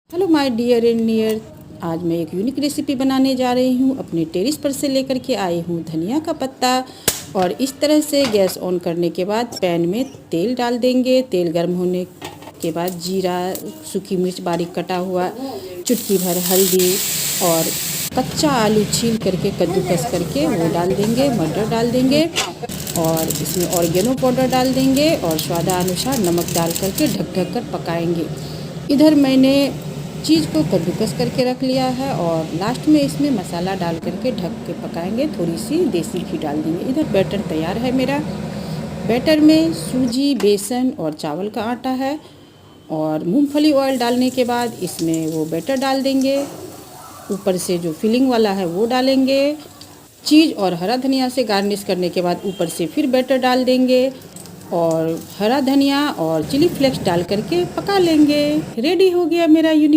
Hello my dear and near. आज मैं एक यूनिक रेसिपी बनाने जा रही हूँ। अपने टेरेस पर से लेकर के आई हूँ धनिया का पत्ता। और इस तरह से गैस ऑन करने के बाद पैन में तेल डाल देंगे। तेल गर्म होने के बाद जीरा, सूखी मिर्च बारीक कटा हुआ, चुटकी भर हल्दी और कच्चा आलू छील करके कद्दूकस करके वो डाल देंगे। मटर डाल देंगे और इसमें ऑर्गेनो पाउडर डाल देंगे और स्वादानुसार नमक डाल करके ढक कर पकाएंगे। इधर मैंने चीज़ को कद्दूकस करके रख लिया है और लास्ट में इसमें मसाला डाल करके ढक के पकाएंगे। थोड़ी सी देसी घी डाल देंगे। इधर बैटर तैयार है मेरा। बैटर में सूजी, बेसन और चावल का आटा है और मूंगफली ऑयल डालने के बाद इसमें वो बैटर डाल देंगे। ऊपर से जो फिलिंग वाला है वो डालेंगे। चीज़ और हरा धनिया से गार्निश करने के बाद ऊपर से फिर बैटर डाल देंगे और हरा धनिया और चिली फ्लेक्स डाल करके पका लेंगे। रेडी हो गया मेरा यूनिक